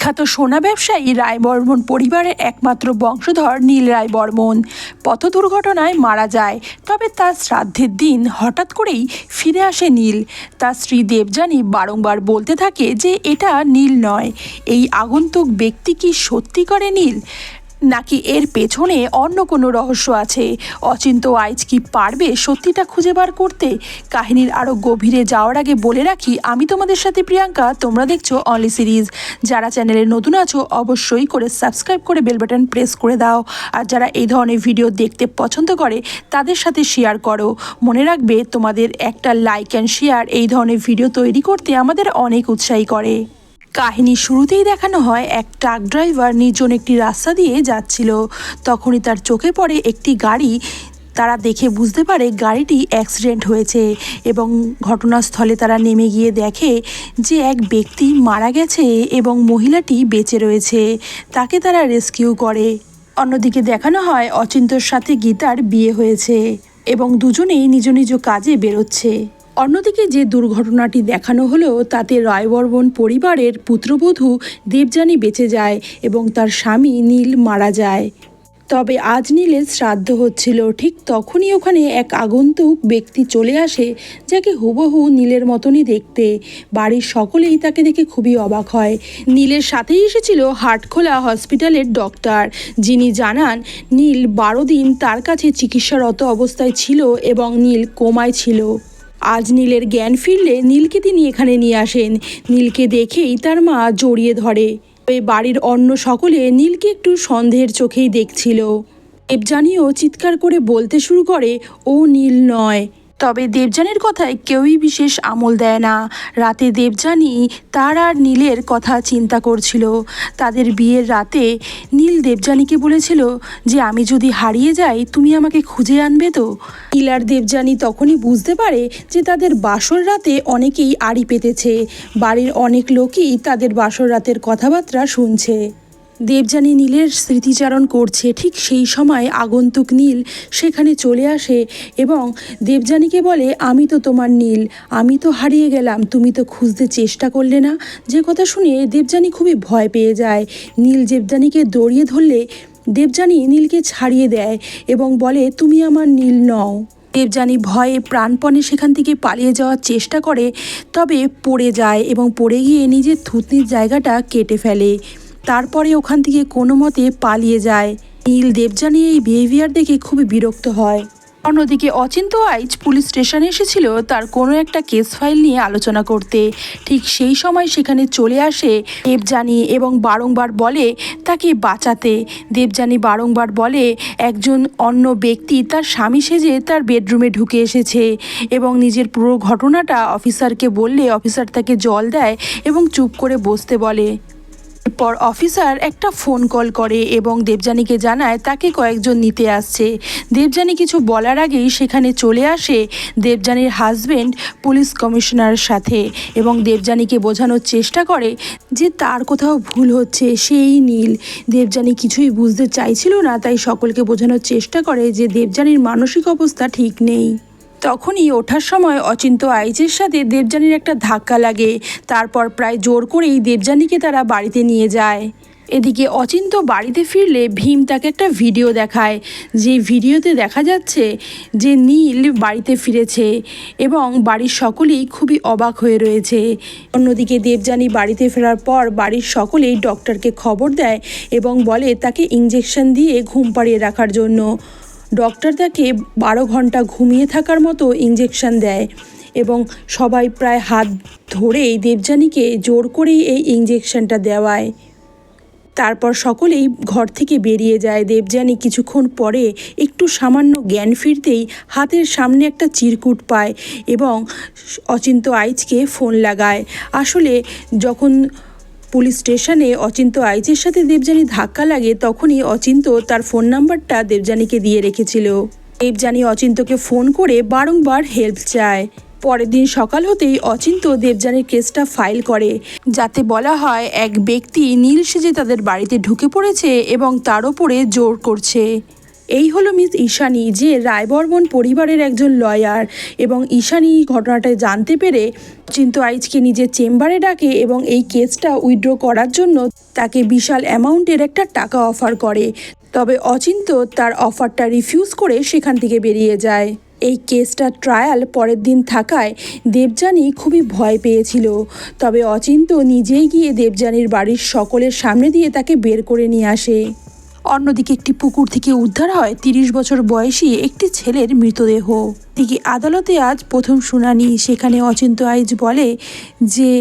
বিখ্যাত সোনা ব্যবসায়ী রায়বর্মন পরিবারের একমাত্র বংশধর নীল রায়বর্মন পথ দুর্ঘটনায় মারা যায়। তবে তার শ্রাদ্ধের দিন হঠাৎ করেই ফিরে আসে নীল। তার স্ত্রী দেবযানী বারংবার বলতে থাকে যে এটা নীল নয়। এই আগন্তুক ব্যক্তি কি সত্যি করে নীল, নাকি এর পেছনে অন্য কোনো রহস্য আছে? অচিন্ত আইচ কি পারবে সত্যিটা খুঁজে বার করতে? কাহিনীর আরও গভীরে যাওয়ার আগে বলে রাখি, আমি তোমাদের সাথে প্রিয়াঙ্কা, তোমরা দেখছো অনলি সিরিজ। যারা চ্যানেলে নতুন আছো অবশ্যই করে সাবস্ক্রাইব করে বেল বাটন প্রেস করে দাও, আর যারা এই ধরনের ভিডিও দেখতে পছন্দ করে তাদের সাথে শেয়ার করো। মনে রাখবে, তোমাদের একটা লাইক অ্যান্ড শেয়ার এই ধরনের ভিডিও তৈরি করতে আমাদের অনেক উৎসাহী করে। কাহিনী শুরুতেই দেখানো হয় এক ট্রাক ড্রাইভার নির্জন একটি রাস্তা দিয়ে যাচ্ছিল। তখনই তার চোখে পড়ে একটি গাড়ি। তারা দেখে বুঝতে পারে গাড়িটি অ্যাক্সিডেন্ট হয়েছে এবং ঘটনাস্থলে তারা নেমে গিয়ে দেখে যে এক ব্যক্তি মারা গেছে এবং মহিলাটি বেঁচে রয়েছে। তাকে তারা রেস্কিউ করে। অন্যদিকে দেখানো হয় অচিন্তর সাথে গীতার বিয়ে হয়েছে এবং দুজনেই নিজ নিজ কাজে বেরোচ্ছে। অন্যদিকে যে দুর্ঘটনাটি দেখানো হলো তাতে রায়বর্মন পরিবারের পুত্রবধূ দেবযানী বেঁচে যায় এবং তার স্বামী নীল মারা যায়। তবে আজ নীলের শ্রাদ্ধ হচ্ছিল, ঠিক তখনই ওখানে এক আগন্তুক ব্যক্তি চলে আসে, যাকে হুবহু নীলের মতনই দেখতে। বাড়ির সকলেই তাকে দেখে খুবই অবাক হয়। নীলের সাথেই এসেছিল হাটখোলা হসপিটালের ডক্টর, যিনি জানান নীল 12 দিন তার কাছে চিকিৎসারত অবস্থায় ছিল এবং নীল কোমায় ছিল। আজ নীলের জ্ঞান ফিরলে নীলকে তিনি এখানে নিয়ে আসেন। নীলকে দেখেই তার মা জড়িয়ে ধরে। ওই বাড়ির অন্য সকলে নীলকে একটু সন্দেহের চোখেই দেখছিল। দেবযানীও চিৎকার করে বলতে শুরু করে, ও নীল নয়। তবে দেবযানীর কথায় কেউই বিশেষ আমল দেয় না। রাতে দেবযানী তার আর নীলের কথা চিন্তা করছিল। তাদের বিয়ের রাতে নীল দেবযানীকে বলেছিল যে আমি যদি হারিয়ে যাই তুমি আমাকে খুঁজে আনবে তো। নীল আর দেবযানী তখনই বুঝতে পারে যে তাদের বাসর রাতে অনেকেই আড়ি পেতেছে। বাড়ির অনেক লোকই তাদের বাসর রাতের কথাবার্তা শুনছে। দেবযানী নীলের স্মৃতিচারণ করছে, ঠিক সেই সময় আগন্তুক নীল সেখানে চলে আসে এবং দেবযানীকে বলে, আমি তো তোমার নীল, আমি তো হারিয়ে গেলাম, তুমি তো খুঁজতে চেষ্টা করলে না। যে কথা শুনে দেবযানী খুবই ভয় পেয়ে যায়। নীল দেবযানীকে দড়িয়ে ধরলে দেবযানী নীলকে ছাড়িয়ে দেয় এবং বলে, তুমি আমার নীল নও। দেবযানী ভয়ে প্রাণপণে সেখান থেকে পালিয়ে যাওয়ার চেষ্টা করে, তবে পড়ে যায় এবং পড়ে গিয়ে নিজের থুতনির জায়গাটা কেটে ফেলে। তারপরে ওখান থেকে কোনো মতে পালিয়ে যায়। নীল দেবযানী এই বিহেভিয়ার দেখে খুবই বিরক্ত হয়। অন্যদিকে অচিন্ত আইচ পুলিশ স্টেশনে এসেছিল তার কোনো একটা কেস ফাইল নিয়ে আলোচনা করতে। ঠিক সেই সময় সেখানে চলে আসে দেবযানী এবং বারংবার বলে তাকে বাঁচাতে। দেবযানী বারংবার বলে একজন অন্য ব্যক্তি তার স্বামী সেজে তার বেডরুমে ঢুকে এসেছে এবং নিজের পুরো ঘটনাটা অফিসারকে বললে অফিসার তাকে জল দেয় এবং চুপ করে বসতে বলে। এরপর অফিসার একটা ফোন কল করে এবং দেবযানীকে জানায় তাকে কয়েকজন নিতে আসছে। দেবযানী কিছু বলার আগেই সেখানে চলে আসে দেবযানীর হাজবেন্ড পুলিশ কমিশনারের সাথে এবং দেবযানীকে বোঝানোর চেষ্টা করে যে তার কোথাও ভুল হচ্ছে, সেই নীল। দেবযানী কিছুই বুঝতে চাইছিল না, তাই সকলকে বোঝানোর চেষ্টা করে যে দেবযানীর মানসিক অবস্থা ঠিক নেই। তখনই ওঠার সময় অচিন্ত আইচের সাথে দেবযানীর একটা ধাক্কা লাগে। তারপর প্রায় জোর করেই দেবযানীকে তারা বাড়িতে নিয়ে যায়। এদিকে অচিন্ত বাড়িতে ফিরলে ভীম তাকে একটা ভিডিও দেখায়, যে ভিডিওতে দেখা যাচ্ছে যে নীল বাড়িতে ফিরেছে এবং বাড়ির সকলেই খুবই অবাক হয়ে রয়েছে। অন্যদিকে দেবযানী বাড়িতে ফেরার পর বাড়ির সকলেই ডক্টরকে খবর দেয় এবং বলে তাকে ইঞ্জেকশন দিয়ে ঘুম পাড়িয়ে রাখার জন্য। ডক্টর তাকে 12 ঘন্টা ঘুমিয়ে থাকার মতো ইঞ্জেকশন দেয় এবং সবাই প্রায় হাত ধরেই দেবযানীকে জোর করেই এই ইঞ্জেকশনটা দেওয়ায়। তারপর সকলেই ঘর থেকে বেরিয়ে যায়। দেবযানী কিছুক্ষণ পরে একটু সামান্য জ্ঞান ফিরতেই হাতের সামনে একটা চিরকুট পায় এবং অচিন্ত আইচকে ফোন লাগায়। আসলে যখন পুলিশ স্টেশনে অচিন্ত আইচের সাথে দেবযানী ধাক্কা লাগে তখনই অচিন্ত তার ফোন নাম্বারটা দেবযানীকে দিয়ে রেখেছিল। দেবযানী অচিন্তকে ফোন করে বারংবার হেল্প চায়। পরের দিন সকাল হতেই অচিন্ত দেবযানীর কেসটা ফাইল করে, যাতে বলা হয় এক ব্যক্তি নীল সেজে তাদের বাড়িতে ঢুকে পড়েছে এবং তার ওপরে জোর করছে। এই হলো মিস ঈশানী, যে রায়বর্মন পরিবারের একজন লয়ার। এবং ঈশানী ঘটনাটা জানতে পেরে অচিন্ত আইচকে নিজের চেম্বারে ডাকে এবং এই কেসটা উইথড্র করার জন্য তাকে বিশাল অ্যামাউন্টের একটা টাকা অফার করে। তবে অচিন্ত তার অফারটা রিফিউজ করে সেখান থেকে বেরিয়ে যায়। এই কেসটা ট্রায়াল পরের দিন থাকায় দেবযানী খুবই ভয় পেয়েছিল। তবে অচিন্ত নিজেই গিয়ে দেবযানীর বাড়ির সকলের সামনে দিয়ে তাকে বের করে নিয়ে আসে। অন্যদিকে একটি পুকুর থেকে উদ্ধার হয় 30 বছর বয়সী একটি ছেলের মৃতদেহ। দিকে আদালতে আজ প্রথম শুনানি। সেখানে অচিন্ত আইচ বলে যে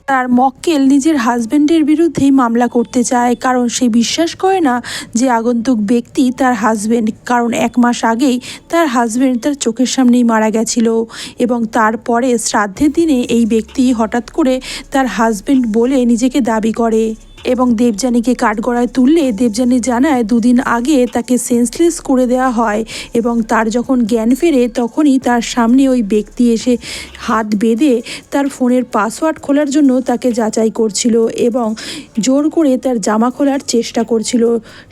তার মক্কেল নিজের হাজব্যান্ডের বিরুদ্ধেই মামলা করতে চায়, কারণ সে বিশ্বাস করে না যে আগন্তুক ব্যক্তি তার হাজব্যান্ড। কারণ 1 মাস আগেই তার হাজব্যান্ড তার চোখের সামনেই মারা গেছিল এবং তারপরে শ্রাদ্ধের দিনে এই ব্যক্তি হঠাৎ করে তার হাজব্যান্ড বলে নিজেকে দাবি করে এবং দেবযানীকে কাঠগড়ায় তুললে দেবযানী জানায় 2 দিন আগে তাকে সেন্সলেস করে দেওয়া হয় এবং তার যখন জ্ঞান ফেরে তখনই তার সামনে ওই ব্যক্তি এসে হাত বেঁধে তার ফোনের পাসওয়ার্ড খোলার জন্য তাকে যাচাই করছিল এবং জোর করে তার জামা খোলার চেষ্টা করছিল।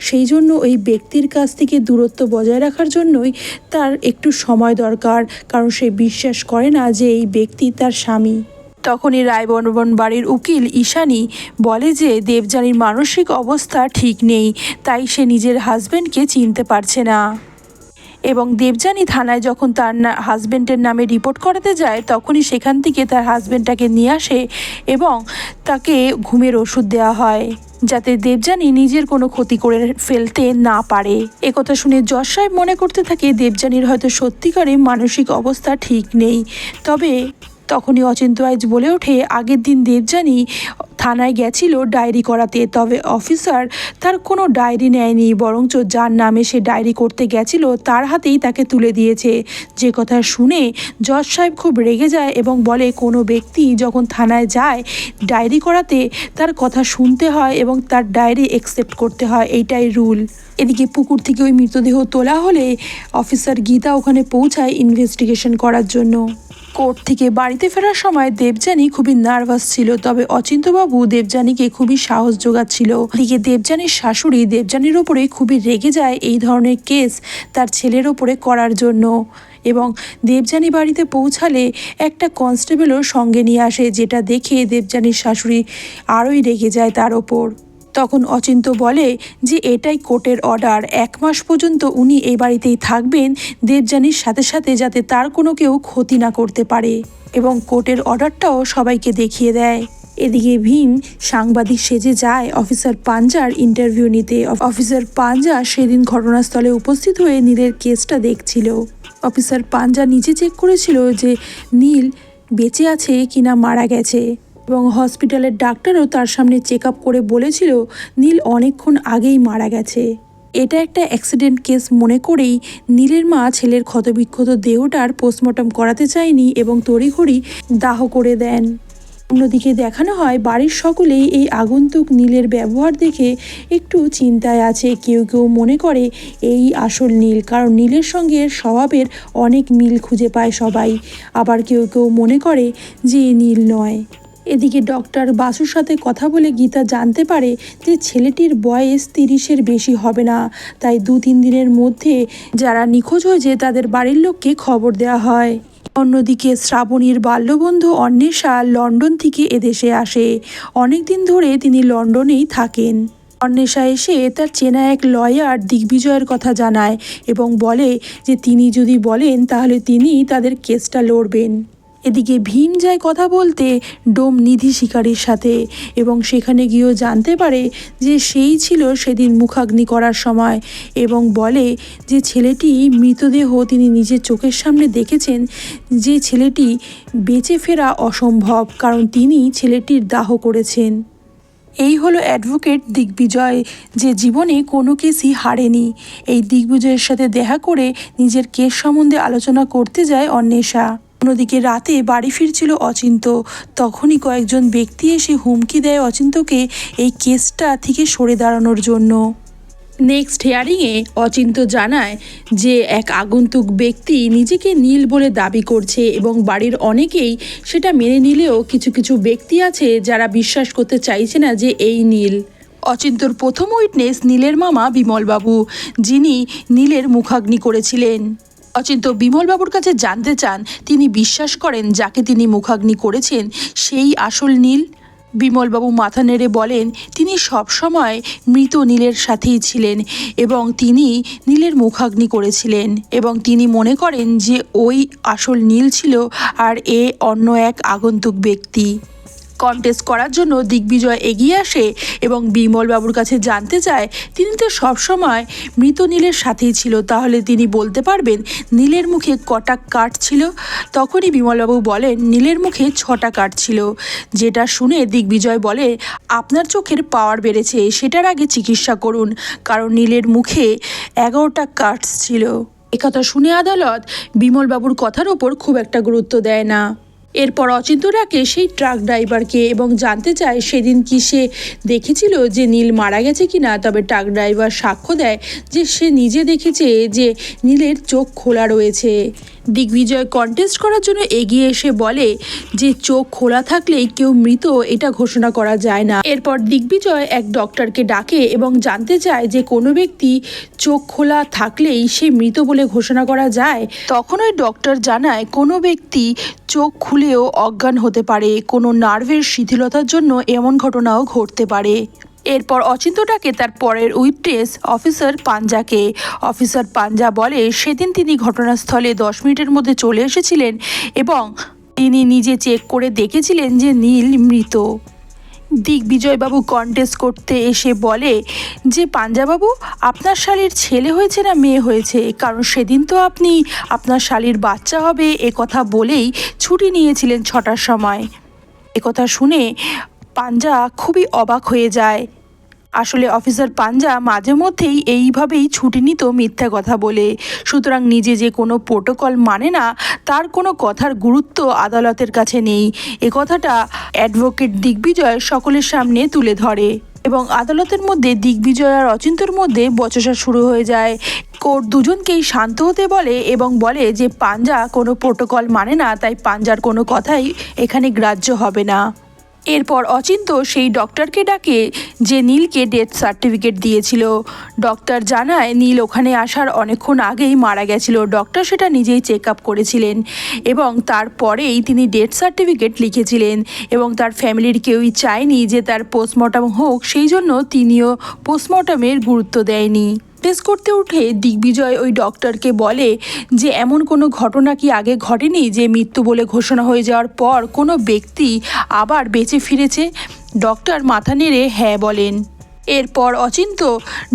সেই জন্য ওই ব্যক্তির কাছ থেকে দূরত্ব বজায় রাখার জন্যই তার একটু সময় দরকার, কারণ সে বিশ্বাস করে না যে এই ব্যক্তি তার স্বামী। তখনই রায়বর্মন বাড়ির উকিল ঈশানী বলে যে দেবযানীর মানসিক অবস্থা ঠিক নেই, তাই সে নিজের হাজব্যান্ডকে চিনতে পারছে না। এবং দেবযানী থানায় যখন তার হাজব্যান্ডের নামে রিপোর্ট করাতে যায় তখনই সেখান থেকে তার হাজব্যান্ডটাকে নিয়ে আসে এবং তাকে ঘুমের ওষুধ দেওয়া হয় যাতে দেবযানী নিজের কোনো ক্ষতি করে ফেলতে না পারে। একথা শুনে জজ সাহেব মনে করতে থাকে দেবযানীর হয়তো সত্যিকারে মানসিক অবস্থা ঠিক নেই। তবে তখনই অচিন্ত আইচ বলে ওঠে আগের দিন দেবযানী থানায় গেছিল ডায়েরি করাতে, তবে অফিসার তার কোনো ডায়েরি নেয়নি, বরঞ্চ যার নামে সে ডায়েরি করতে গেছিল তার হাতেই তাকে তুলে দিয়েছে। যে কথা শুনে জজ সাহেব খুব রেগে যায় এবং বলে কোনো ব্যক্তি যখন থানায় যায় ডায়েরি করাতে তার কথা শুনতে হয় এবং তার ডায়েরি অ্যাকসেপ্ট করতে হয়, এইটাই রুল। এদিকে পুকুর থেকে ওই মৃতদেহ তোলা হলে অফিসার গীতা ওখানে পৌঁছায় ইনভেস্টিগেশন করার জন্য। কোর্ট থেকে বাড়িতে ফেরার সময় দেবযানী খুবই নার্ভাস ছিল, তবে অচিন্তবাবু দেবযানীকে খুবই সাহস যোগাচ্ছিল। এদিকে দেবযানীর শাশুড়ি দেবযানীর ওপরে খুবই রেগে যায় এই ধরনের কেস তার ছেলের ওপরে করার জন্য এবং দেবযানী বাড়িতে পৌঁছালে একটা কনস্টেবলও সঙ্গে নিয়ে আসে, যেটা দেখে দেবযানীর শাশুড়ি আরোই রেগে যায় তার ওপর। তখন অচিন্ত বলে যে এটাই কোর্টের অর্ডার, 1 মাস পর্যন্ত উনি এই বাড়িতেই থাকবেন দেবযানীর সাথে সাথে, যাতে তার কোনো কেউ ক্ষতি না করতে পারে এবং কোর্টের অর্ডারটাও সবাইকে দেখিয়ে দেয়। এদিকে ভীম সাংবাদিক সেজে যায় অফিসার পাঞ্জার ইন্টারভিউ নিতে। অফিসার পাঞ্জা সেদিন ঘটনাস্থলে উপস্থিত হয়ে নীলের কেসটা দেখছিল। অফিসার পাঞ্জা নিজে চেক করেছিল যে নীল বেঁচে আছে কিনা মারা গেছে এবং হসপিটালের ডাক্তারও তার সামনে চেক আপ করে বলেছিল নীল অনেকক্ষণ আগেই মারা গেছে। এটা একটা অ্যাক্সিডেন্ট কেস মনে করেই নীলের মা ছেলের ক্ষতবিক্ষত দেহটার পোস্টমর্টম করাতে চায়নি এবং তড়িঘড়ি দাহ করে দেন। অন্যদিকে দেখানো হয় বাড়ির সকলেই এই আগন্তুক নীলের ব্যবহার দেখে একটু চিন্তায় আছে। কেউ কেউ মনে করে এই আসল নীল, কারণ নীলের সঙ্গে স্বভাবের অনেক মিল খুঁজে পায় সবাই। আবার কেউ কেউ মনে করে যে নীল নয়। এদিকে ডক্টর বাসুর সাথে কথা বলে গীতা জানতে পারে যে ছেলেটির বয়স 30-এর বেশি হবে না, তাই 2-3 দিনের মধ্যে যারা নিখোঁজ হয়েছে তাদের বাড়ির লোককে খবর দেওয়া হয়। অন্যদিকে শ্রাবণীর বাল্যবন্ধু অন্বেষা লন্ডন থেকে এদেশে আসে। অনেক দিন ধরে তিনি লন্ডনেই থাকেন। অন্বেষা এসে তার চেনা এক লয়ার দিগ্বিজয়ের কথা জানায় এবং বলে যে তিনি যদি বলেন তাহলে তিনি তাদের কেসটা লড়বেন। এদিকে ভীম যায় কথা বলতে ডোম নিধি শিকারীর সাথে এবং সেখানে গিয়েও জানতে পারে যে সেই ছিল সেদিন মুখাগ্নি করার সময় এবং বলে যে ছেলেটি মৃতদেহ তিনি নিজের চোখের সামনে দেখেছেন, যে ছেলেটি বেঁচে ফেরা অসম্ভব কারণ তিনি ছেলেটির দাহ করেছেন। এই হলো অ্যাডভোকেট দিগ্বিজয়, যে জীবনে কোনো কেসই হারেনি। এই দিগ্বিজয়ের সাথে দেখা করে নিজের কেস সম্বন্ধে আলোচনা করতে যায় অন্বেষা। অন্যদিকে রাতে বাড়ি ফিরছিল অচিন্ত, তখনই কয়েকজন ব্যক্তি এসে হুমকি দেয় অচিন্তকে এই কেসটা থেকে সরে দাঁড়ানোর জন্য। নেক্সট হিয়ারিংয়ে অচিন্ত জানায় যে এক আগন্তুক ব্যক্তি নিজেকে নীল বলে দাবি করছে এবং বাড়ির অনেকেই সেটা মেনে নিলেও কিছু কিছু ব্যক্তি আছে যারা বিশ্বাস করতে চাইছে না যে এই নীল। অচিন্তর প্রথম উইটনেস নীলের মামা বিমলবাবু, যিনি নীলের মুখাগ্নি করেছিলেন। অচিন্ত বিমলবাবুর কাছে জানতে চান তিনি বিশ্বাস করেন যাকে তিনি মুখাগ্নি করেছেন সেই আসল নীল। বিমলবাবু মাথা নেড়ে বলেন তিনি সবসময় মৃত নীলের সাথেই ছিলেন এবং তিনি নীলের মুখাগ্নি করেছিলেন এবং তিনি মনে করেন যে ওই আসল নীল ছিল আর এ অন্য এক আগন্তুক ব্যক্তি। কন্টেস্ট করার জন্য দিগ্বিজয় এগিয়ে আসে এবং বিমলবাবুর কাছে জানতে চায় তিনি তো সবসময় মৃত নীলের সাথেই ছিল, তাহলে তিনি বলতে পারবেন নীলের মুখে কটা কাট ছিল। তখনই বিমলবাবু বলেন নীলের মুখে 6টা কাট ছিল। যেটা শুনে দিগ্বিজয় বলে আপনার চোখের পাওয়ার বেড়েছে, সেটার আগে চিকিৎসা করুন, কারণ নীলের মুখে 11টা কাটস ছিল। একথা শুনে আদালত বিমলবাবুর কথার ওপর খুব একটা গুরুত্ব দেয় না। এরপর অচিন্ত ডাকে সেই ট্রাক ড্রাইভারকে এবং জানতে চায় সেদিন কি সে দেখেছিল যে নীল মারা গেছে কিনা। তবে ট্রাক ড্রাইভার সাক্ষ্য দেয় যে সে নিজে দেখেছে যে নীলের চোখ খোলা রয়েছে। দিগ্বিজয় কন্টেস্ট করার জন্য এগিয়ে এসে বলে যে চোখ খোলা থাকলেই কেউ মৃত এটা ঘোষণা করা যায় না। এরপর দিগ্বিজয় এক ডক্টরকে ডাকে এবং জানতে চায় যে কোনো ব্যক্তি চোখ খোলা থাকলেই সে মৃত বলে ঘোষণা করা যায়। তখন ওই ডক্টর জানায় কোনো ব্যক্তি চোখ খুলেও অজ্ঞান হতে পারে, কোনো নার্ভের শিথিলতার জন্য এমন ঘটনাও ঘটতে পারে। এরপর অচিন্ত ডাকে তার পরের উইটনেস অফিসার পাঞ্জাকে। অফিসার পাঞ্জা বলে সেদিন তিনি ঘটনাস্থলে 10 মিনিটের মধ্যে চলে এসেছিলেন এবং তিনি নিজে চেক করে দেখেছিলেন যে নীল মৃত। দিগ্বিজয়বাবু কন্টেস্ট করতে এসে বলে যে পাঞ্জাবাবু আপনার শালীর ছেলে হয়েছে না মেয়ে হয়েছে, কারণ সেদিন তো আপনি আপনার শালীর বাচ্চা হবে এ কথা বলেই ছুটি নিয়েছিলেন 6টার সময়। একথা শুনে পাঞ্জা খুবই অবাক হয়ে যায়। আসলে অফিসার পাঞ্জা মাঝে মধ্যেই এইভাবেই ছুটি নিত মিথ্যা কথা বলে, সুতরাং নিজে যে কোনো প্রোটোকল মানে না তার কোনো কথার গুরুত্ব আদালতের কাছে নেই। এ কথাটা অ্যাডভোকেট দিগ্বিজয় সকলের সামনে তুলে ধরে এবং আদালতের মধ্যে দিগ্বিজয় আর অচিন্তর মধ্যে বচসা শুরু হয়ে যায়। কোর্ট দুজনকেই শান্ত হতে বলে এবং বলে যে পাঞ্জা কোনো প্রোটোকল মানে না, তাই পাঞ্জার কোনো কথাই এখানে গ্রাহ্য হবে না। এরপর অচিন্ত সেই ডক্টরকে ডাকে যে নীলকে ডেথ সার্টিফিকেট দিয়েছিল। ডক্টর জানায় নীল ওখানে আসার অনেকক্ষণ আগেই মারা গেছিল। ডক্টর সেটা নিজেই চেক আপ করেছিলেন এবং তারপরেই তিনি ডেথ সার্টিফিকেট লিখেছিলেন এবং তার ফ্যামিলির কেউই চায়নি যে তার পোস্টমর্টম হোক, সেই জন্য তিনিও পোস্টমর্টমের গুরুত্ব দেয়নি। টেস্ট করতে উঠে দিগ্বিজয় ওই ডক্টরকে বলে যে এমন কোনো ঘটনা কি আগে ঘটেনি যে মৃত্যু বলে ঘোষণা হয়ে যাওয়ার পর কোনো ব্যক্তি আবার বেঁচে ফিরেছে। ডক্টর মাথা নেড়ে হ্যাঁ বলেন। এরপর অচিন্ত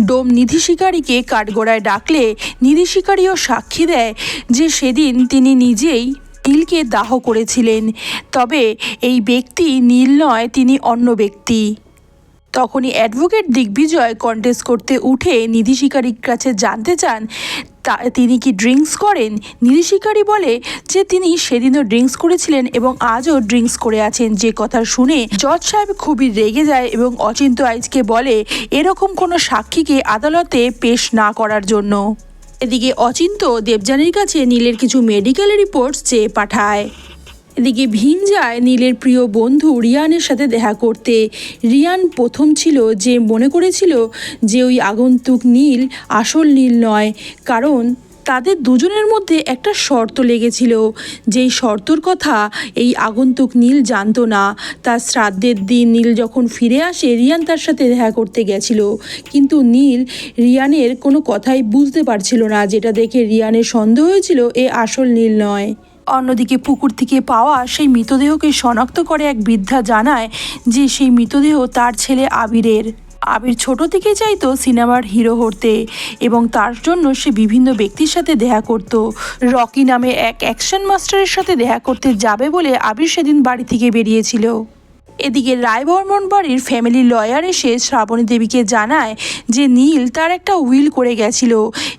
ডোম নিধি শিকারীকে কাঠগড়ায় ডাকলে নিধি শিকারীও সাক্ষী দেয় যে সেদিন তিনি নিজেই নীলকে দাহ করেছিলেন, তবে এই ব্যক্তি নীল নয়, তিনি অন্য ব্যক্তি। তখনই অ্যাডভোকেট দিগ্বিজয় কন্টেস্ট করতে উঠে নিধি শিকারীর কাছে জানতে চান তিনি কি ড্রিঙ্কস করেন। নিধি শিকারী বলে যে তিনি সেদিনও ড্রিঙ্কস করেছিলেন এবং আজও ড্রিঙ্কস করে আছেন। যে কথা শুনে জজ সাহেব খুবই রেগে যায় এবং অচিন্ত আইজকে বলে এরকম কোনো সাক্ষীকে আদালতে পেশ না করার জন্য। এদিকে অচিন্ত দেবযানীর কাছে নীলের কিছু মেডিকেল রিপোর্টস চেয়ে পাঠায়। এদিকে ভীম যায় নীলের প্রিয় বন্ধু রিয়ানের সাথে দেখা করতে। রিয়ান প্রথম ছিল যে মনে করেছিল যে ওই আগন্তুক নীল আসল নীল নয়, কারণ তাদের দুজনের মধ্যে একটা শর্ত লেগেছিল, যেই শর্তর কথা এই আগন্তুক নীল জানতো না। তার শ্রাদ্ধের দিন নীল যখন ফিরে আসে রিয়ান তার সাথে দেখা করতে গেছিল, কিন্তু নীল রিয়ানের কোনো কথাই বুঝতে পারছিল না, যেটা দেখে রিয়ানের সন্দেহ হয়েছিল এ আসল নীল নয়। অন্যদিকে পুকুর থেকে পাওয়া সেই মৃতদেহকে শনাক্ত করে এক বৃদ্ধা জানায় যে সেই মৃতদেহ তার ছেলে আবিরের। আবির ছোট থেকে চাইতো সিনেমার হিরো হতে এবং তার জন্য সে বিভিন্ন ব্যক্তির সাথে দেখা করত। রকি নামে এক অ্যাকশন মাস্টারের সাথে দেখা করতে যাবে বলে আবির সেদিন বাড়ি থেকে বেরিয়েছিল। এদিকে রায়বর্মন বাড়ির ফ্যামিলি লয়ার এসে শ্রাবণী দেবীকে জানায় যে নীল তার একটা উইল করে গেছিল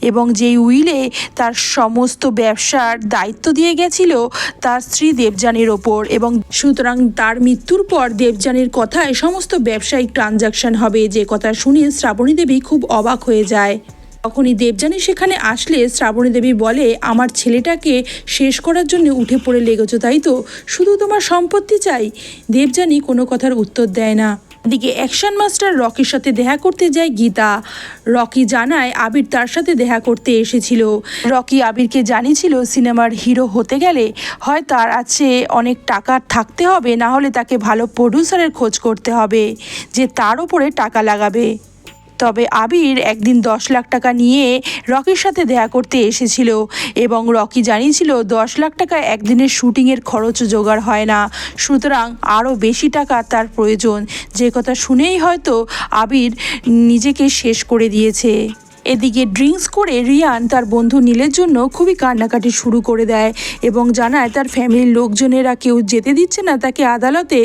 এবং যেই উইলে তার সমস্ত ব্যবসার দায়িত্ব দিয়ে গেছিল তার স্ত্রী দেবযানীর ওপর, এবং সুতরাং তার মৃত্যুর পর দেবযানীর কথায় সমস্ত ব্যবসায়িক ট্রানজাকশন হবে। যে কথা শুনে শ্রাবণী দেবী খুব অবাক হয়ে যায়। তখনই দেবযানী সেখানে আসলে শ্রাবণী দেবী বলে আমার ছেলেটাকে শেষ করার জন্য উঠে পড়ে লেগেছো তাই তো, শুধু তোমার সম্পত্তি চাই। দেবযানী কোনো কথার উত্তর দেয় না। এদিকে অ্যাকশন মাস্টার রকির সাথে দেখা করতে যায় গীতা। রকি জানায় আবির তার সাথে দেখা করতে এসেছিল। রকি আবিরকে জানিয়েছিল সিনেমার হিরো হতে গেলে হয় তার আছে অনেক টাকা থাকতে হবে, না হলে তাকে ভালো প্রডিউসারের খোঁজ করতে হবে যে তার উপরে টাকা লাগাবে। তবে আবির একদিন 10 লাখ টাকা নিয়ে রকির সাথে দেখা করতে এসেছিল এবং রকি জানিয়েছিল 10 লাখ টাকা একদিনের শুটিংয়ের খরচ জোগাড় হয় না, সুতরাং আরও বেশি টাকা তার প্রয়োজন। যে কথা শুনেই হয়তো আবির নিজেকে শেষ করে দিয়েছে। এদিকে ড্রিঙ্কস করে রিয়ান তার বন্ধু নীলের জন্য খুবই কান্নাকাটি শুরু করে দেয় এবং জানায় তার ফ্যামিলির লোকজনেরা কেউ যেতে দিচ্ছে না তাকে আদালতে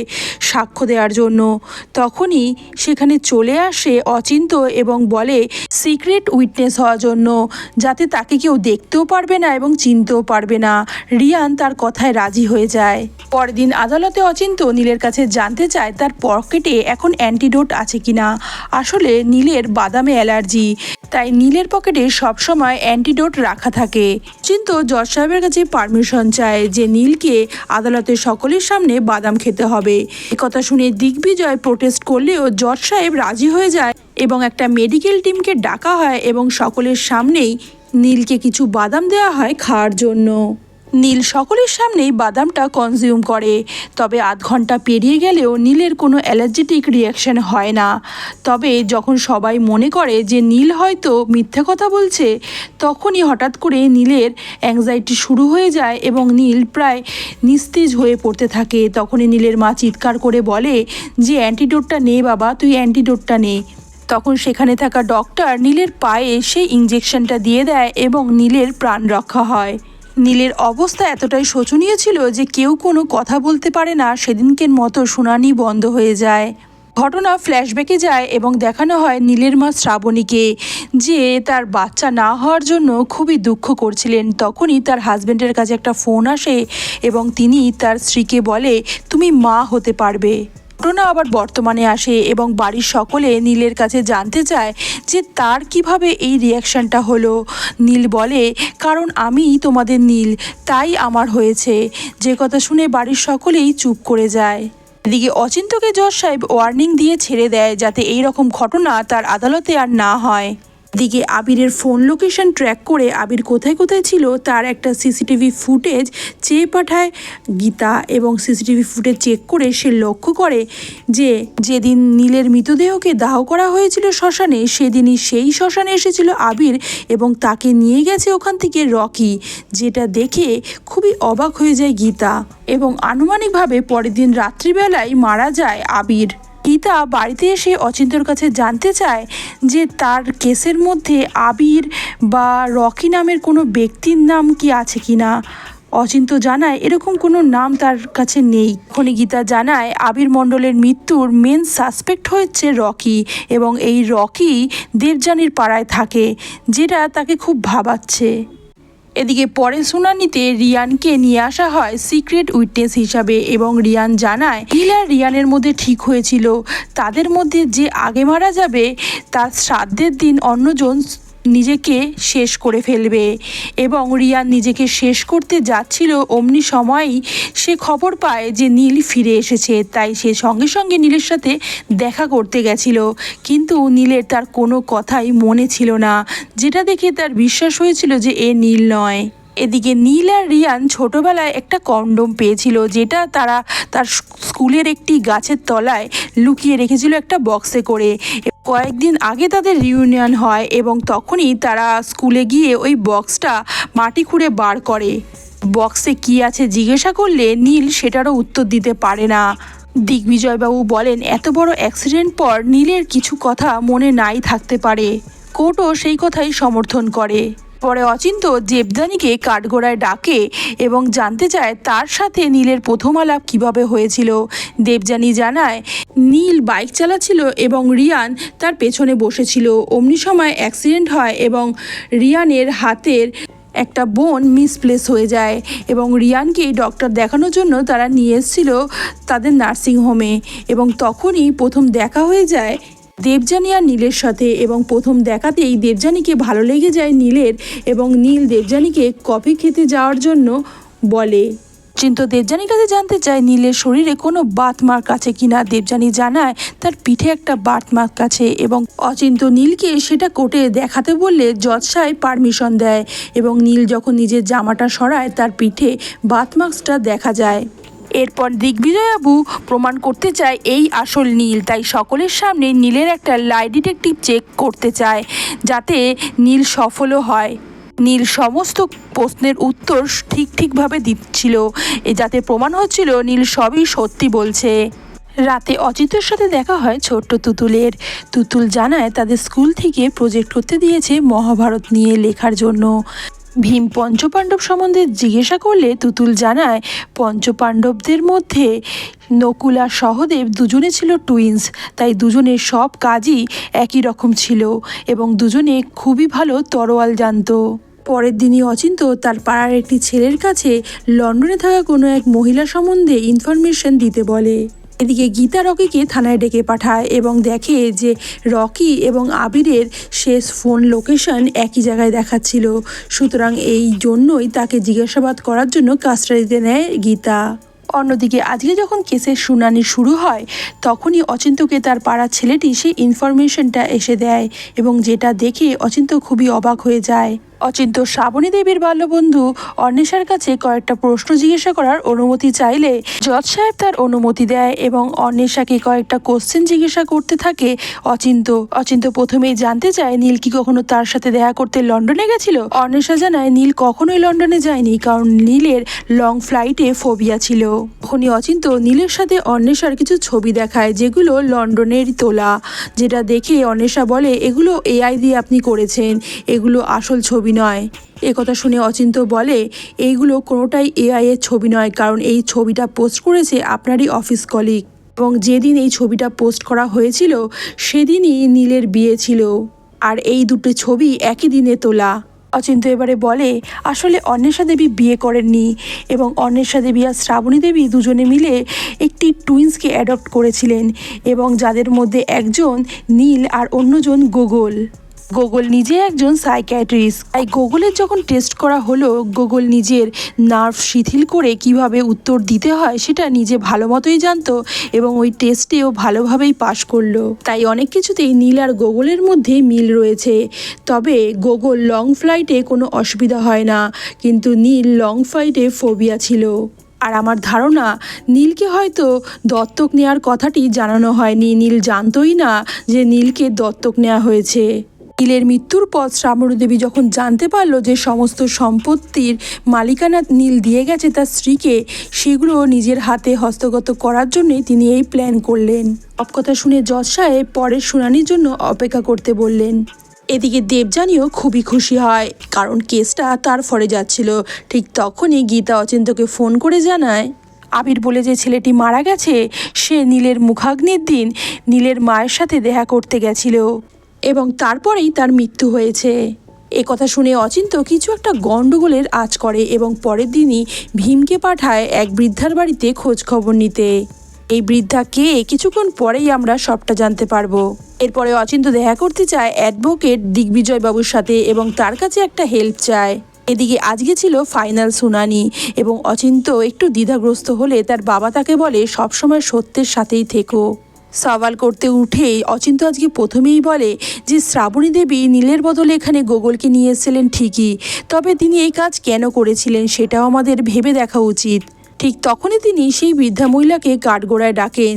সাক্ষ্য দেওয়ার জন্য। তখনই সেখানে চলে আসে অচিন্ত এবং বলে সিক্রেট উইটনেস হওয়ার জন্য, যাতে তাকে কেউ দেখতেও পারবে না এবং চিনতেও পারবে না। রিয়ান তার কথায় রাজি হয়ে যায়। পরের দিন আদালতে অচিন্ত নীলের কাছে জানতে চায় তার পকেটে এখন অ্যান্টিডোট আছে কিনা। আসলে নীলের বাদামে অ্যালার্জি, তাই নীলের পকেটে সবসময় অ্যান্টিডোট রাখা থাকে। কিন্তু জজ সাহেবের কাছে পারমিশন চায় যে নীলকে আদালতের সকলের সামনে বাদাম খেতে হবে। একথা শুনে দিগ্বিজয় প্রোটেস্ট করলেও জজ সাহেব রাজি হয়ে যায় এবং একটা মেডিকেল টিমকে ডাকা হয় এবং সকলের সামনেই নীলকে কিছু বাদাম দেওয়া হয় খাওয়ার জন্য। নীল সকলের সামনেই বাদামটা কনজিউম করে, তবে আধ ঘন্টা পেরিয়ে গেলেও নীলের কোনো অ্যালার্জেটিক রিয়াকশন হয় না। তবে যখন সবাই মনে করে যে নীল হয়তো মিথ্যে কথা বলছে, তখনই হঠাৎ করে নীলের অ্যাংজাইটি শুরু হয়ে যায় এবং নীল প্রায় নিস্তেজ হয়ে পড়তে থাকে। তখনই নীলের মা চিৎকার করে বলে যে অ্যান্টিডোটটা নে বাবা, তুই অ্যান্টিডোটটা নে। তখন সেখানে থাকা ডক্টর নীলের পায়ে সেই ইঞ্জেকশনটা দিয়ে দেয় এবং নীলের প্রাণ রক্ষা হয়। নীলের অবস্থা এতটাই শোচনীয় ছিল যে কেউ কোনো কথা বলতে পারে না। সেদিনকের মতো শুনানি বন্ধ হয়ে যায়। ঘটনা ফ্ল্যাশব্যাকে যায় এবং দেখানো হয় নীলের মা শ্রাবণীকে, যে তার বাচ্চা না হওয়ার জন্য খুবই দুঃখ করছিলেন। তখনই তার হাজব্যান্ডের কাছে একটা ফোন আসে এবং তিনি তার স্ত্রীকে বলে তুমি মা হতে পারবে। ঘটনা আবার বর্তমানে আসে এবং বাড়ির সকলে নীলের কাছে জানতে চায় যে তার কিভাবে এই রিয়াকশানটা হলো। নীল বলে কারণ আমি তোমাদের নীল, তাই আমার হয়েছে। যে কথা শুনে বাড়ির সকলেই চুপ করে যায়। এদিকে অচিন্তকে জজ সাহেব ওয়ার্নিং দিয়ে ছেড়ে দেয় যাতে এই রকম ঘটনা তার আদালতে আর না হয়। দিকে আবিরের ফোন লোকেশন ট্র্যাক করে আবির কোথায় কোথায় ছিল তার একটা সিসিটিভি ফুটেজ চেয়ে পাঠায় গীতা এবং সিসিটিভি ফুটেজ চেক করে সে লক্ষ্য করে যে যেদিন নীলের মৃতদেহকে দাহ করা হয়েছিল শ্মশানে, সেদিনই সেই শ্মশানে এসেছিল আবির এবং তাকে নিয়ে গেছে ওখান থেকে রকি, যেটা দেখে খুবই অবাক হয়ে যায় গীতা এবং আনুমানিকভাবে পরের দিন রাত্রিবেলায় মারা যায় আবির। গীতা বাড়িতে এসে অচিন্তর কাছে জানতে চায় যে তার কেসের মধ্যে আবির বা রকি নামের কোনো ব্যক্তির নাম কি আছে কিনা। অচিন্ত জানায় এরকম কোনো নাম তার কাছে নেই। খনি গীতা জানায় আবির মণ্ডলের মৃত্যুর মেন সাসপেক্ট হচ্ছে রকি এবং এই রকি দেবযানীর পাড়ায় থাকে, যেটা তাকে খুব ভাবাচ্ছে। এদিকে পরের শুনানিতে রিয়ানকে নিয়ে আসা হয় সিক্রেট উইটনেস হিসাবে এবং রিয়ান জানায় নীল আর রিয়ানের মধ্যে ঠিক হয়েছিল তাদের মধ্যে যে আগে মারা যাবে তার শ্রাদ্ধের দিন অন্যজন নিজেকে শেষ করে ফেলবে এবং রিয়ান নিজেকে শেষ করতে যাচ্ছিল অমনি সময়ই সে খবর পায় যে নীল ফিরে এসেছে। তাই সে সঙ্গে সঙ্গে নীলের সাথে দেখা করতে গেছিল, কিন্তু নীলের তার কোনো কথাই মনে ছিল না, যেটা দেখে তার বিশ্বাস হয়েছিল যে এ নীল নয়। এদিকে নীল আর রিয়ান ছোটবেলায় একটা কন্ডোম পেয়েছিল, যেটা তারা তার স্কুলের একটি গাছের তলায় লুকিয়ে রেখেছিল একটা বক্সে করে। কয়েকদিন আগে তাদের রিউনিয়ন হয় এবং তখনই তারা স্কুলে গিয়ে ওই বক্সটা মাটি খুঁড়ে বার করে। বক্সে কি আছে জিজ্ঞাসা করলে নীল সেটারও উত্তর দিতে পারে না। দিগ্বিজয়বাবু বলেন এত বড় অ্যাক্সিডেন্ট পর নীলের কিছু কথা মনে নাই থাকতে পারে। কোর্টও সেই কথাই সমর্থন করে। পরে অচিন্ত দেবযানীকে কাঠগোড়ায় ডাকে এবং জানতে চায় তার সাথে নীলের প্রথম আলাপ কীভাবে হয়েছিল। দেবযানী জানায় নীল বাইক চালাচ্ছিল এবং রিয়ান তার পেছনে বসেছিল। অমনি সময় অ্যাক্সিডেন্ট হয় এবং রিয়ানের হাতের একটা বোন মিসপ্লেস হয়ে যায় এবং রিয়ানকে ডক্টর দেখানোর জন্য তারা নিয়ে এসেছিল তাদের নার্সিংহোমে এবং তখনই প্রথম দেখা হয়ে যায় দেবযানী আর নীলের সাথে এবং প্রথম দেখাতেই দেবযানীকে ভালো লেগে যায় নীলের এবং নীল দেবযানীকে কফি খেতে যাওয়ার জন্য বলে। অচিন্ত দেবযানীর কাছে জানতে চায় নীলের শরীরে কোনো বার্থমার্ক আছে কিনা। দেবযানী জানায় তার পিঠে একটা বার্থমার্ক আছে এবং অচিন্ত নীলকে সেটা কোর্টে দেখাতে বললে জজ সাহেব পারমিশন দেয় এবং নীল যখন নিজের জামাটা সরায় তার পিঠে বার্থমার্কসটা দেখা যায়। এরপর দিগ্বিজয়বাবু প্রমাণ করতে চায় এই আসল নীল, তাই সকলের সামনে নীলের একটা লাই ডিটেকটিভ চেক করতে চায় যাতে নীল সফলও হয়। নীল সমস্ত প্রশ্নের উত্তর ঠিকভাবে দিচ্ছিল, যাতে প্রমাণ হচ্ছিল নীল সবই সত্যি বলছে। রাতে অচিন্তর সাথে দেখা হয় ছোট্ট তুতুলের। তুতুল জানায় তাদের স্কুল থেকে প্রজেক্ট করতে দিয়েছে মহাভারত নিয়ে লেখার জন্য। ভীম পঞ্চপাণ্ডব সম্বন্ধে জিজ্ঞাসা করলে তুতুল জানায় পঞ্চপাণ্ডবদের মধ্যে নকুল আর সহদেব দুজনে ছিল টুইন্স, তাই দুজনের সব কাজই একই রকম ছিল এবং দুজনে খুবই ভালো তরোয়াল জানতো। পরের দিনই অচিন্ত তার পাড়ার একটি ছেলের কাছে লন্ডনে থাকা কোনো এক মহিলা সম্বন্ধে ইনফরমেশন দিতে বলে। এদিকে গীতা রকিকে থানায় ডেকে পাঠায় এবং দেখে যে রকি এবং আবিরের শেষ ফোন লোকেশন একই জায়গায় দেখাচ্ছিল। সুতরাং এই জন্যই তাকে জিজ্ঞাসাবাদ করার জন্য কাস্টাডিতে নেয় গীতা। অন্যদিকে আজকে যখন কেসের শুনানি শুরু হয় তখনই অচিন্তকে তার পাড়ার ছেলেটি সেই ইনফরমেশনটা এসে দেয় এবং যেটা দেখে অচিন্ত খুবই অবাক হয়ে যায়। অচিন্ত শ্রাবণী দেবীর বাল্যবন্ধু অন্বেষার কাছে কয়েকটা প্রশ্ন জিজ্ঞাসা করার অনুমতি চাইলে জজ সাহেব তার অনুমতি দেয় এবং অন্বেষাকে কয়েকটা কোশ্চেন জিজ্ঞাসা করতে থাকে অচিন্ত প্রথমেই জানতে চায় নীল কি কখনো তার সাথে দেখা করতে লন্ডনে গেছিল। অন্বেষা জানায় নীল কখনোই লন্ডনে যায়নি, কারণ নীলের লং ফ্লাইটে ফোবিয়া ছিল। তখনই অচিন্ত নীলের সাথে অন্বেষার কিছু ছবি দেখায় যেগুলো লন্ডনের তোলা, যেটা দেখে অন্বেষা বলে এগুলো এআই দিয়ে আপনি করেছেন, এগুলো আসল ছবি নয়। একথা শুনে অচিন্ত বলে এইগুলো কোনোটাই এআই এর ছবি নয়, কারণ এই ছবিটা পোস্ট করেছে আপনারই অফিস কলিগ এবং যেদিন এই ছবিটা পোস্ট করা হয়েছিল সেদিনই নীলের বিয়ে ছিল আর এই দুটো ছবি একই দিনে তোলা। অচিন্ত এবারে বলে আসলে অন্বেষা দেবী বিয়ে করেননি এবং অন্বেষা দেবী আর শ্রাবণী দেবী দুজনে মিলে একটি টুইন্সকে অ্যাডপ্ট করেছিলেন এবং যাদের মধ্যে একজন নীল আর অন্যজন গোগল। গোগল নিজে একজন সাইকিয়াট্রিস্ট, তাই গোগলের যখন টেস্ট করা হলো গোগল নিজের নার্ভ শিথিল করে কিভাবে উত্তর দিতে হয় সেটা নিজে ভালো মতোই জানতো এবং ওই টেস্টেও ভালোভাবেই পাশ করলো। তাই অনেক কিছুতেই নীল আর গোগলের মধ্যে মিল রয়েছে। তবে গোগল লং ফ্লাইটে কোনো অসুবিধা হয় না, কিন্তু নীল লং ফ্লাইটে ফোবিয়া ছিল। আর আমার ধারণা নীলকে হয়তো দত্তক নেওয়ার কথাটি জানানো হয়নি, নীল জানতোই না যে নীলকে দত্তক নেওয়া হয়েছে। নীলের মৃত্যুর পর শ্রাবণী দেবী যখন জানতে পারলো যে সমস্ত সম্পত্তির মালিকানা নীল দিয়ে গেছে তার স্ত্রীকে, সেগুলো নিজের হাতে হস্তগত করার জন্যই তিনি এই প্ল্যান করলেন। সব কথা শুনে জজ সাহেব পরের শুনানির জন্য অপেক্ষা করতে বললেন। এদিকে দেবযানীও খুবই খুশি হয়, কারণ কেসটা তার ফরে যাচ্ছিল। ঠিক তখনই গীতা অচিন্তকে ফোন করে জানায় আবির বলে যে ছেলেটি মারা গেছে সে নীলের মুখাগ্নির দিন নীলের মায়ের সাথে দেখা করতে গেছিল এবং তারপরেই তার মৃত্যু হয়েছে। এ কথা শুনে অচিন্ত কিছু একটা গণ্ডগোলের আঁচ করে এবং পরের দিনই ভীমকে পাঠায় এক বৃদ্ধার বাড়িতে খোঁজ খবর নিতে। এই বৃদ্ধা কে কিছুক্ষণ পরেই আমরা সবটা জানতে পারবো। এরপরে অচিন্ত দেখা করতে চায় অ্যাডভোকেট দিগ্বিজয় বাবুর সাথে এবং তার কাছে একটা হেল্প চায়। এদিকে আজকে ছিল ফাইনাল শুনানি এবং অচিন্ত একটু দ্বিধাগ্রস্ত হলে তার বাবা তাকে বলে সবসময় সত্যের সাথেই থেকো। সওয়াল করতে উঠেই অচিন্ত আজকে প্রথমেই বলে যে শ্রাবণী দেবী নীলের বদলে এখানে গোগলকে নিয়ে এসেছিলেন ঠিকই, তবে তিনি এই কাজ কেন করেছিলেন সেটাও আমাদের ভেবে দেখা উচিত। ঠিক তখনই তিনি সেই বৃদ্ধা মহিলাকে কাঠগোড়ায় ডাকেন,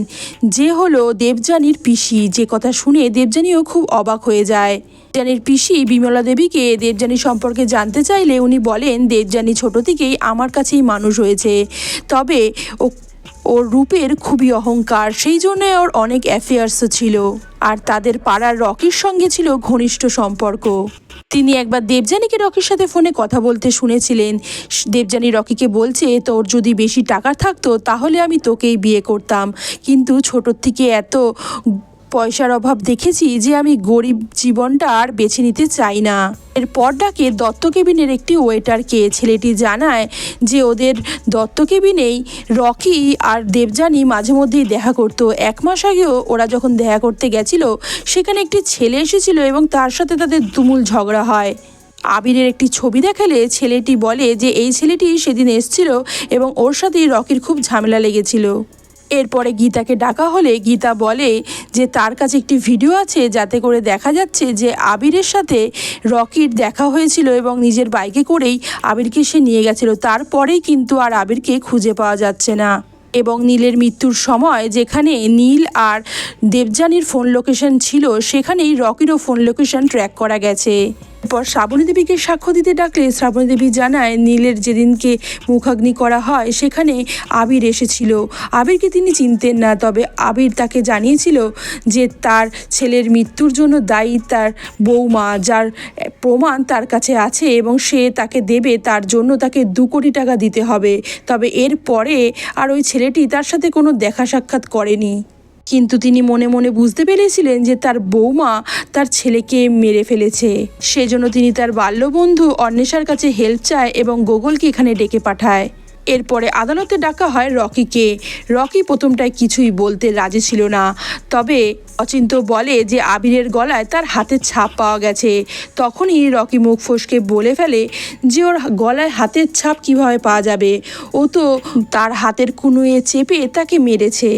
যে হলো দেবযানীর পিসি। যে কথা শুনে দেবযানীও খুব অবাক হয়ে যায়। দেবযানীর পিসি বিমলা দেবীকে দেবযানী সম্পর্কে জানতে চাইলে উনি বলেন দেবযানী ছোট থেকেই আমার কাছেই মানুষ হয়েছে, তবে ওর রূপের খুবই অহংকার, সেই জন্য ওর অনেক অ্যাফেয়ার্সও ছিল আর তাদের পাড়ার রকির সঙ্গে ছিল ঘনিষ্ঠ সম্পর্ক। তিনি একবার দেবযানীকে রকির সাথে ফোনে কথা বলতে শুনেছিলেন। দেবযানী রকিকে বলছে তোর যদি বেশি টাকা থাকতো তাহলে আমি তোকেই বিয়ে করতাম, কিন্তু ছোটোর থেকে এত পয়সার অভাব দেখেছি যে আমি গরিব জীবনটা আর বেছে নিতে চাই না। এরপর ডাকে দত্ত কেবিনের একটি ওয়েটারকে। ছেলেটি জানায় যে ওদের দত্ত কেবিনেই রকি আর দেবযানী মাঝে মধ্যেই দেখা করতো। 1 মাস আগেও ওরা যখন দেখা করতে গেছিল সেখানে একটি ছেলে এসেছিল এবং তার সাথে তাদের তুমুল ঝগড়া হয়। আবিরের একটি ছবি দেখালে ছেলেটি বলে যে এই ছেলেটি সেদিন এসেছিল এবং ওর সাথেই রকির খুব ঝামেলা লেগেছিল। এরপরে গীতাকে ডাকা হলে গীতা বলে যে তার কাছে একটি ভিডিও আছে যাতে করে দেখা যাচ্ছে যে আবিরের সাথে রকির দেখা হয়েছিল এবং নিজের বাইকে করেই আবিরকে সে নিয়ে গেছিল। তারপরেই কিন্তু আর আবিরকে খুঁজে পাওয়া যাচ্ছে না এবং নীলের মৃত্যুর সময় যেখানে নীল আর দেবযানীর ফোন লোকেশন ছিল সেখানেই রকিরও ফোন লোকেশন ট্র্যাক করা গেছে। এরপর শ্রাবণী দেবীকে সাক্ষ্য দিতে ডাকলে শ্রাবণী দেবী জানায় নীলের যেদিনকে মুখাগ্নি করা হয় সেখানে আবির এসেছিল। আবিরকে তিনি চিনতেন না, তবে আবির তাকে জানিয়েছিল যে তার ছেলের মৃত্যুর জন্য দায়ী তার বৌমা, যার প্রমাণ তার কাছে আছে এবং সে তাকে দেবে, তার জন্য তাকে 2 কোটি টাকা দিতে হবে। তবে এর পরে আর ওই ছেলেটি তার সাথে কোনো দেখা সাক্ষাৎ করেনি, কিন্তু তিনি মনে মনে বুঝতে পেরেছিলেন যে তার বৌমা তার ছেলেকে মেরে ফেলেছে। সেজন্য তিনি তার বাল্যবন্ধু অন্বেষার কাছে হেল্প চায় এবং গোগলকে এখানে ডেকে পাঠায়। এরপরে আদালতে ডাকা হয় রকিকে। রকি প্রথমটায় কিছুই বলতে রাজি ছিল না, তবে অচিন্ত বলে যে আবিরের গলায় তার হাতের ছাপ পাওয়া গেছে। তখনই রকি মুখ ফসকে বলে ফেলে যে ওর গলায় হাতের ছাপ কিভাবে পাওয়া যাবে, ও তো তার হাতের কুনুয়ে চেপে তাকে মেরেছে।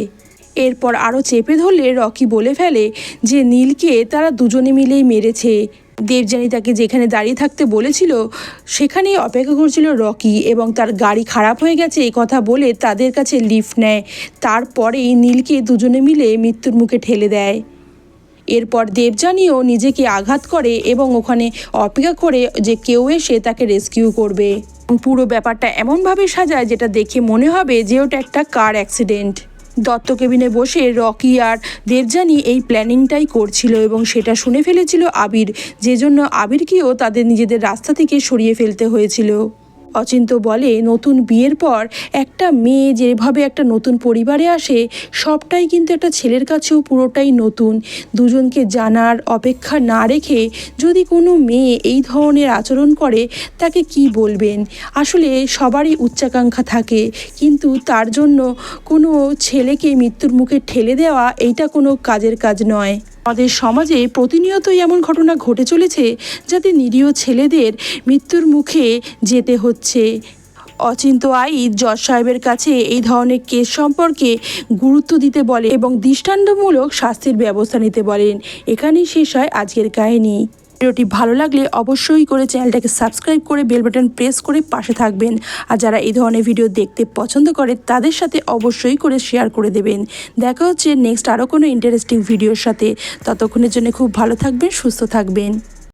এরপর আরও চেপে ধরলে রকি বলে ফেলে যে নীলকে তারা দুজনে মিলেই মেরেছে। দেবযানী তাকে যেখানে দাঁড়িয়ে থাকতে বলেছিল সেখানেই অপেক্ষা করছিল রকি এবং তার গাড়ি খারাপ হয়ে গেছে এই কথা বলে তাদের কাছে লিফট নেয়। তারপরেই নীলকে দুজনে মিলে মৃত্যুর মুখে ঠেলে দেয়। এরপর দেবযানীও নিজেকে আঘাত করে এবং ওখানে অপেক্ষা করে যে কেউ এসে তাকে রেস্কিউ করবে। পুরো ব্যাপারটা এমনভাবে সাজায় যেটা দেখে মনে হবে যে ওটা একটা কার অ্যাক্সিডেন্ট। দত্ত কেবিনে বসে রকি আর দেবযানী এই প্ল্যানিংটাই করছিল এবং সেটা শুনে ফেলেছিল আবির, যে জন্য আবিরকেও তাদের নিজেদের রাস্তা থেকে সরিয়ে ফেলতে হয়েছিল। অচিন্ত বলে নতুন বিয়ের পর একটা মেয়ে যেভাবে একটা নতুন পরিবারে আসে সবটাই কিন্তু একটা ছেলের কাছেও পুরোটাই নতুন। দুজনকে জানার অপেক্ষা না রেখে যদি কোনো মেয়ে এই ধরনের আচরণ করে তাকে কি বলবেন। আসলে সবারই উচ্চাকাঙ্ক্ষা থাকে, কিন্তু তার জন্য কোনো ছেলেকে মৃত্যুর মুখে ঠেলে দেওয়া এইটা কোনো কাজের কাজ নয়। আমাদের সমাজে প্রতিনিয়তই এমন ঘটনা ঘটে চলেছে যাতে নিরীহ ছেলেদের মৃত্যুর মুখে যেতে হচ্ছে। অচিন্ত আইচ জজ সাহেবের কাছে এই ধরনের কেস সম্পর্কে গুরুত্ব দিতে বলে এবং দৃষ্টান্তমূলক শাস্তির ব্যবস্থা নিতে বলেন। এখানেই শেষ হয় আজকের কাহিনী। ভিডিওটি ভালো লাগলে অবশ্যই করে চ্যানেলটাকে সাবস্ক্রাইব করে বেল বাটন প্রেস করে পাশে থাকবেন। আর যারা এই ধরনের ভিডিও দেখতে পছন্দ করে তাদের সাথে অবশ্যই করে শেয়ার করে দেবেন। দেখা হচ্ছে নেক্সট আরও কোনো ইন্টারেস্টিং ভিডিওর সাথে। ততক্ষণের জন্য খুব ভালো থাকবেন, সুস্থ থাকবেন।